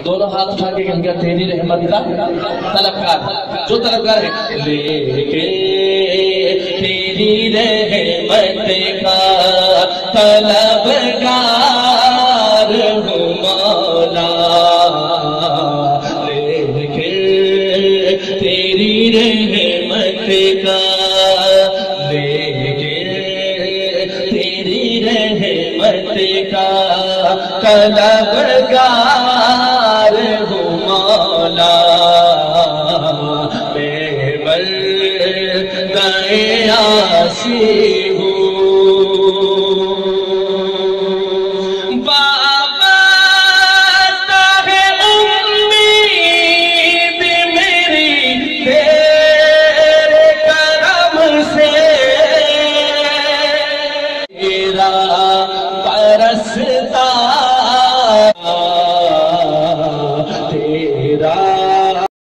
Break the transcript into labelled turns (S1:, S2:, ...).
S1: دونوں ہاتھ اٹھا کے کہیں گا تیری رحمت کا طلبگار، جو طلبگار ہے لے کے تیری رحمت کا طلبگار ہوں مولا، لے کے تیری رحمت کا، لے کے تیری رحمت کا طلبگار ہوں مولا، میں بندہ عاصی ہوں۔ وابستہ ہے امید میری تیرے کرم سے، تیرا برستا تیرا